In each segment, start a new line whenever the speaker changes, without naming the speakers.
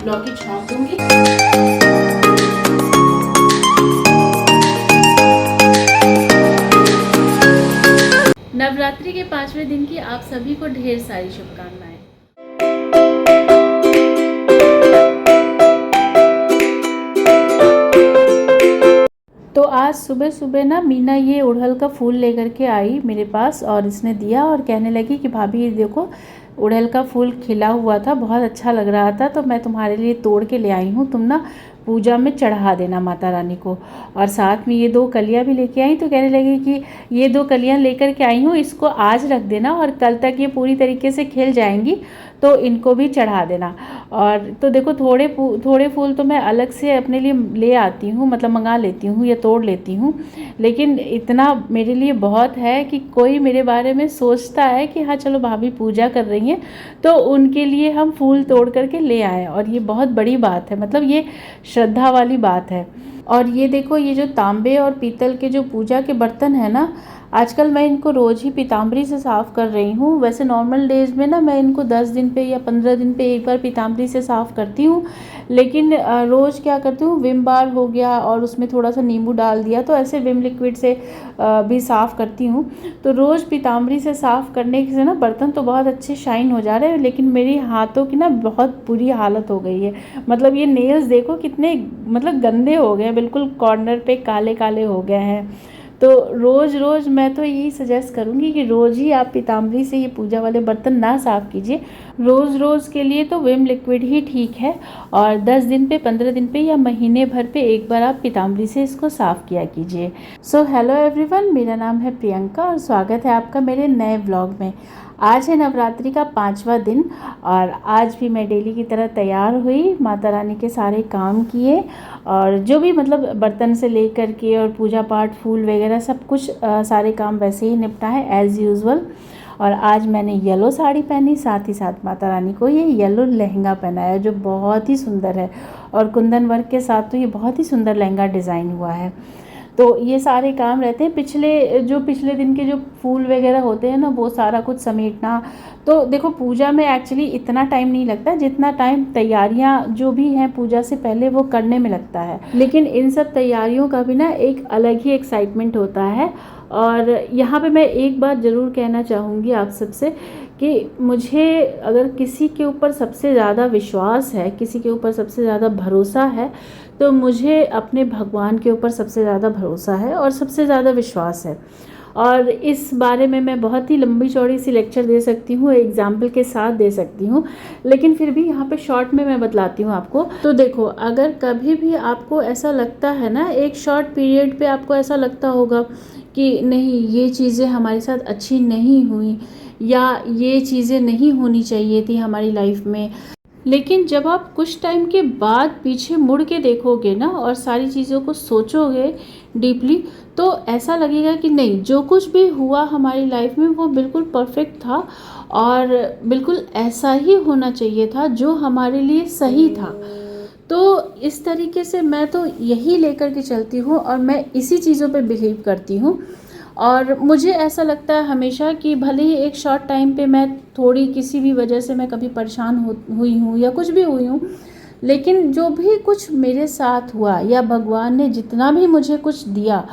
लौकी छौंक दूंगी। नवरात्रि के 5वें दिन की आप सभी को ढेर सारी शुभकामनाएं। तो आज सुबह सुबह ना मीना ये उड़हल का फूल लेकर के आई मेरे पास और इसने दिया और कहने लगी कि भाभी ये देखो उड़हल का फूल खिला हुआ था, बहुत अच्छा लग रहा था, तो मैं तुम्हारे लिए तोड़ के ले आई हूँ, तुम ना पूजा में चढ़ा देना माता रानी को। और साथ में ये 2 कलियाँ भी लेके आई, तो कहने लगी कि ये 2 कलियाँ लेकर के आई हूँ, इसको आज रख देना और कल तक ये पूरी तरीके से खिल जाएंगी तो इनको भी चढ़ा देना। और तो देखो थोड़े फूल तो मैं अलग से अपने लिए ले आती हूँ, मतलब मंगा लेती हूँ या तोड़ लेती हूँ, लेकिन इतना मेरे लिए बहुत है कि कोई मेरे बारे में सोचता है कि हाँ चलो भाभी पूजा कर रही हैं तो उनके लिए हम फूल तोड़ करके ले आए, और ये बहुत बड़ी बात है, मतलब ये श्रद्धा वाली बात है। और ये देखो ये जो तांबे और पीतल के जो पूजा के बर्तन है ना, आजकल मैं इनको रोज़ ही पीताम्बरी से साफ़ कर रही हूँ। वैसे नॉर्मल डेज़ में ना मैं इनको 10 दिन पे या 15 दिन पे एक बार पीताम्बरी से साफ़ करती हूँ, लेकिन रोज़ क्या करती हूँ, विम बार हो गया और उसमें थोड़ा सा नींबू डाल दिया, तो ऐसे विम लिक्विड से भी साफ़ करती हूँ। तो रोज़ पीताम्बरी से साफ़ करने से ना बर्तन तो बहुत अच्छे शाइन हो जा रहे हैं, लेकिन मेरी हाथों की ना बहुत बुरी हालत हो गई है। मतलब ये नेल्स देखो कितने मतलब गंदे हो गए हैं, बिल्कुल कॉर्नर पे काले काले हो गए हैं। तो रोज़ मैं तो यही सजेस्ट करूँगी कि रोज़ ही आप पीताम्बरी से ये पूजा वाले बर्तन ना साफ़ कीजिए, रोज़ के लिए तो विम लिक्विड ही ठीक है, और 10 दिन पे 15 दिन पे या महीने भर पे एक बार आप पीताम्बरी से इसको साफ़ किया कीजिए। सो हेलो एवरीवन, मेरा नाम है प्रियंका और स्वागत है आपका मेरे नए व्लॉग में। आज है नवरात्रि का 5वां दिन और आज भी मैं डेली की तरह तैयार हुई, माता रानी के सारे काम किए और जो भी मतलब बर्तन से लेकर के और पूजा पाठ फूल वगैरह सब कुछ सारे काम वैसे ही निपटा है एज़ यूजुअल। और आज मैंने येलो साड़ी पहनी, साथ ही साथ माता रानी को ये येलो लहंगा पहनाया जो बहुत ही सुंदर है, और कुंदन वर्क के साथ तो ये बहुत ही सुंदर लहंगा डिज़ाइन हुआ है। तो ये सारे काम रहते हैं, पिछले दिन के जो फूल वगैरह होते हैं ना वो सारा कुछ समेटना। तो देखो पूजा में एक्चुअली इतना टाइम नहीं लगता जितना टाइम तैयारियां जो भी हैं पूजा से पहले वो करने में लगता है, लेकिन इन सब तैयारियों का भी ना एक अलग ही एक्साइटमेंट होता है। और यहाँ पे मैं एक बात ज़रूर कहना चाहूँगी आप सबसे कि मुझे अगर किसी के ऊपर सबसे ज़्यादा विश्वास है, किसी के ऊपर सबसे ज़्यादा भरोसा है, तो मुझे अपने भगवान के ऊपर सबसे ज़्यादा भरोसा है और सबसे ज़्यादा विश्वास है। और इस बारे में मैं बहुत ही लंबी चौड़ी सी लेक्चर दे सकती हूँ, एग्जाम्पल के साथ दे सकती हूँ, लेकिन फिर भी यहाँ पे शॉर्ट में मैं बतलाती हूँ आपको। तो देखो अगर कभी भी आपको ऐसा लगता है ना, एक शॉर्ट पीरियड पे आपको ऐसा लगता होगा कि नहीं ये चीज़ें हमारे साथ अच्छी नहीं हुई या ये चीज़ें नहीं होनी चाहिए थी हमारी लाइफ में, लेकिन जब आप कुछ टाइम के बाद पीछे मुड़ के देखोगे ना और सारी चीज़ों को सोचोगे डीपली, तो ऐसा लगेगा कि नहीं जो कुछ भी हुआ हमारी लाइफ में वो बिल्कुल परफेक्ट था और बिल्कुल ऐसा ही होना चाहिए था जो हमारे लिए सही था। तो इस तरीके से मैं तो यही लेकर के चलती हूँ और मैं इसी चीज़ों पे बिलीव करती हूँ। और मुझे ऐसा लगता है हमेशा कि भले ही एक शॉर्ट टाइम पे मैं थोड़ी किसी भी वजह से मैं कभी परेशान हुई हूँ या कुछ भी हुई हूँ, लेकिन जो भी कुछ मेरे साथ हुआ या भगवान ने जितना भी मुझे कुछ दिया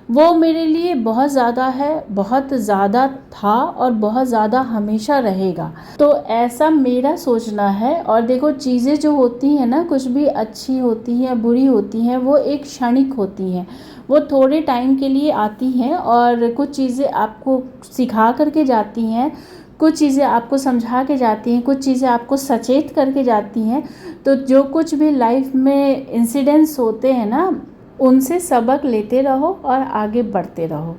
वो मेरे लिए बहुत ज़्यादा है, बहुत ज़्यादा था और बहुत ज़्यादा हमेशा रहेगा। तो ऐसा मेरा सोचना है। और देखो चीज़ें जो होती हैं ना, कुछ भी अच्छी होती हैं बुरी होती हैं, वो एक क्षणिक होती हैं, वो थोड़े टाइम के लिए आती हैं और कुछ चीज़ें आपको सिखा करके जाती हैं, कुछ चीज़ें आपको समझा के जाती हैं, कुछ चीज़ें आपको सचेत करके जाती हैं। तो जो कुछ भी लाइफ में इंसिडेंट्स होते हैं ना, उनसे सबक लेते रहो और आगे बढ़ते रहो,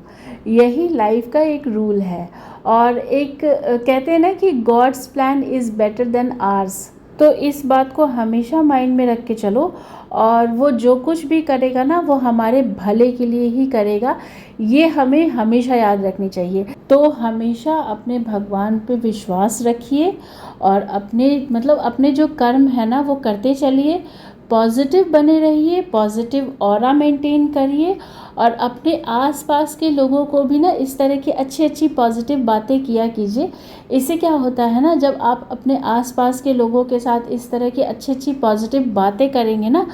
यही लाइफ का एक रूल है। और एक कहते हैं ना कि God's plan is better than ours, तो इस बात को हमेशा माइंड में रख के चलो, और वो जो कुछ भी करेगा ना वो हमारे भले के लिए ही करेगा, ये हमें हमेशा याद रखनी चाहिए। तो हमेशा अपने भगवान पे विश्वास रखिए और अपने जो कर्म है ना वो करते चलिए, पॉजिटिव बने रहिए, पॉजिटिव ऑरा मेंटेन करिए और अपने आसपास के लोगों को भी ना इस तरह की अच्छी अच्छी पॉजिटिव बातें किया कीजिए। इससे क्या होता है ना, जब आप अपने आसपास के लोगों के साथ इस तरह की अच्छी अच्छी पॉजिटिव बातें करेंगे ना,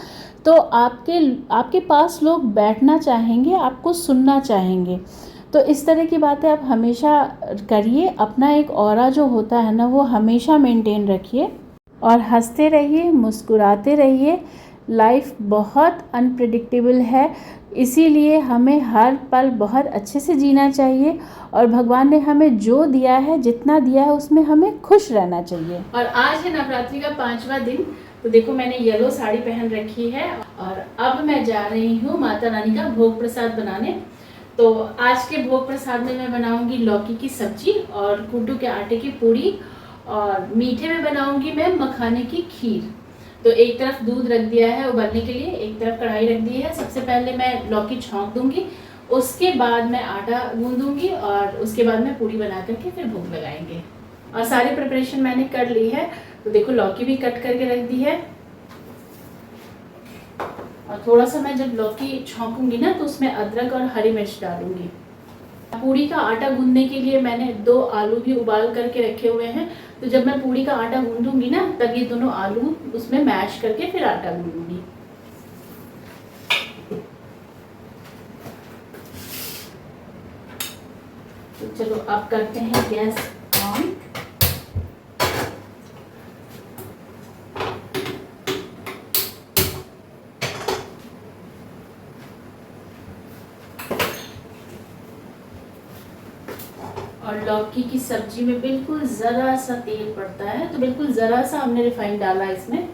तो आपके पास लोग बैठना चाहेंगे, आपको सुनना चाहेंगे। तो इस तरह की बातें आप हमेशा करिए। अपना एक ऑरा जो होता है ना, वो हमेशा मेंटेन रखिए और हंसते रहिए, मुस्कुराते रहिए। लाइफ बहुत अनप्रिडिक्टेबल है, इसीलिए हमें हर पल बहुत अच्छे से जीना चाहिए और भगवान ने हमें जो दिया है, जितना दिया है, उसमें हमें खुश रहना चाहिए। और आज है नवरात्रि का 5वां दिन। तो देखो मैंने येलो साड़ी पहन रखी है और अब मैं जा रही हूँ माता रानी का भोग प्रसाद बनाने। तो आज के भोग प्रसाद में मैं बनाऊंगी लौकी की सब्जी और कुट्टू के आटे की पूड़ी, और मीठे में बनाऊंगी मैं मखाने की खीर। तो एक तरफ दूध रख दिया है उबलने के लिए, एक तरफ कढ़ाई रख दी है। सबसे पहले मैं लौकी छौंक दूंगी, उसके बाद मैं आटा गूंदूंगी और उसके बाद मैं पूड़ी बना करके फिर भोग लगाएंगे। और सारी प्रिपरेशन मैंने कर ली है। तो देखो लौकी भी कट करके रख दी है और थोड़ा सा मैं जब लौकी छौंकूंगी ना, तो उसमें अदरक और हरी मिर्च डालूंगी। पूड़ी का आटा गूंदने के लिए मैंने 2 आलू भी उबाल करके रखे हुए हैं। तो जब मैं पूड़ी का आटा गूंदूंगी ना, तब ये दोनों आलू उसमें मैश करके फिर आटा गूंदूंगी। तो चलो अब करते हैं गैस ऑन। और लौकी की सब्जी में बिल्कुल ज़रा सा तेल पड़ता है, तो बिल्कुल ज़रा सा हमने रिफाइंड डाला इसमें।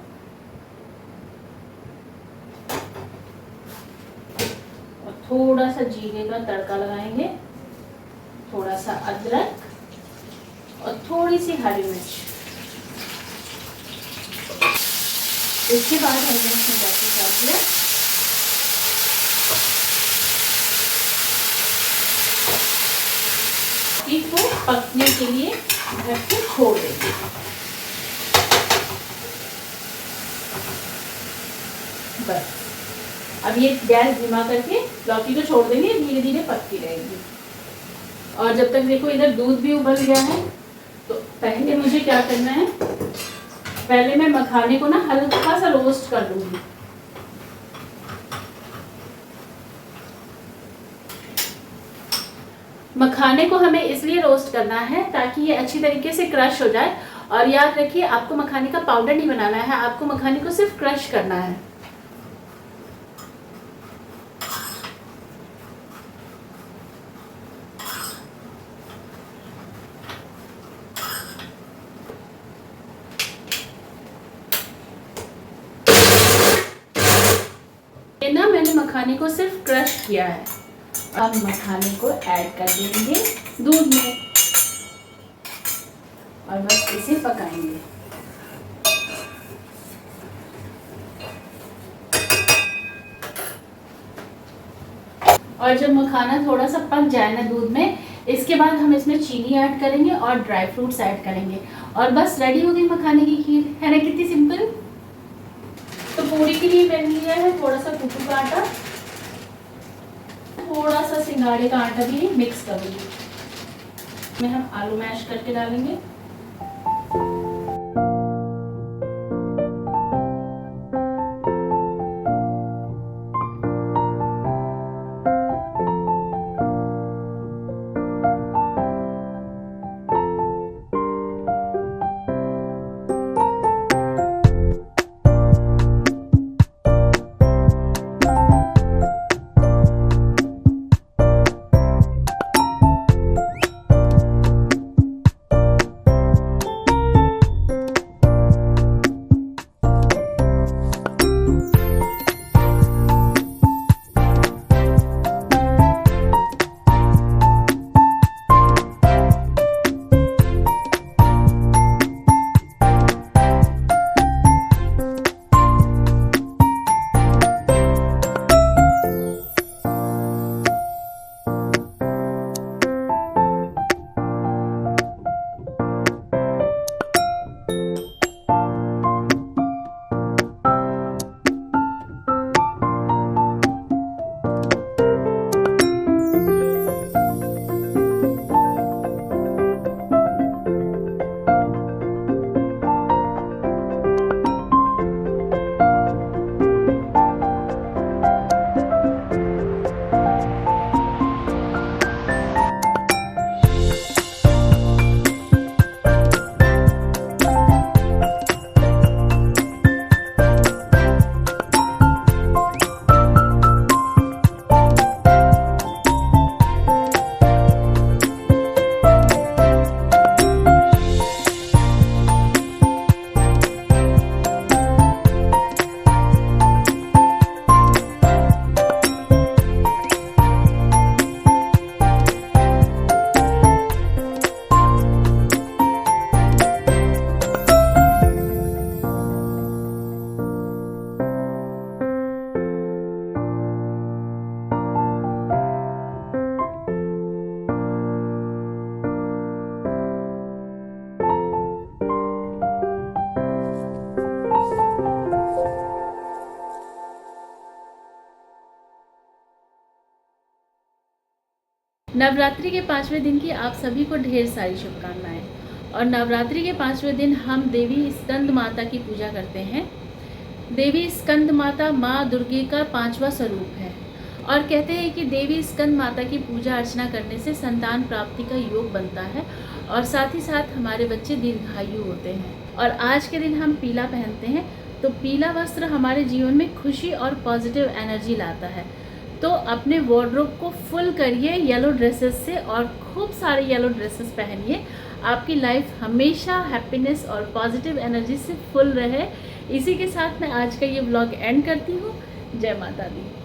और थोड़ा सा जीरे का तड़का लगाएंगे, थोड़ा सा अदरक और थोड़ी सी हरी मिर्च। इसके बाद हमने इसमें बाकी डाल दिया। को पकने के लिए ढक के छोड़ देंगे। बस अब ये गैस धीमा करके लौकी को छोड़ देंगे, धीरे धीरे पकती रहेगी। और जब तक देखो इधर दूध भी उबल गया है, तो पहले मुझे क्या करना है, पहले मैं मखाने को ना हल्का सा रोस्ट कर लूंगी। मखाने को हमें इसलिए रोस्ट करना है ताकि ये अच्छी तरीके से क्रश हो जाए। और याद रखिए, आपको मखाने का पाउडर नहीं बनाना है, आपको मखाने को सिर्फ क्रश करना है। ये ना मैंने मखाने को सिर्फ क्रश किया है। अब मखाने को ऐड कर देंगे दूध में और बस इसे पकाएंगे। और जब मखाना थोड़ा सा पक जाए ना दूध में, इसके बाद हम इसमें चीनी ऐड करेंगे और ड्राई फ्रूट्स ऐड करेंगे और बस रेडी हो गई मखाने की खीर। है ना कितनी सिंपल। तो पूरी के लिए मैंने लिया है थोड़ा सा कुट्टू का आटा, थोड़ा सा सिंगाड़े का आटा भी मिक्स करूंगी। इसमें हम आलू मैश करके डालेंगे। नवरात्रि के 5वें दिन की आप सभी को ढेर सारी शुभकामनाएं। और नवरात्रि के 5वें दिन हम देवी स्कंद माता की पूजा करते हैं। देवी स्कंद माता माँ दुर्गे का 5वां स्वरूप है और कहते हैं कि देवी स्कंद माता की पूजा अर्चना करने से संतान प्राप्ति का योग बनता है और साथ ही साथ हमारे बच्चे दीर्घायु होते हैं। और आज के दिन हम पीला पहनते हैं, तो पीला वस्त्र हमारे जीवन में खुशी और पॉजिटिव एनर्जी लाता है। तो अपने वार्डरोब को फुल करिए येलो ड्रेसेस से और खूब सारे येलो ड्रेसेस पहनिए। आपकी लाइफ हमेशा हैप्पीनेस और पॉजिटिव एनर्जी से फुल रहे। इसी के साथ मैं आज का ये व्लॉग एंड करती हूँ। जय माता दी।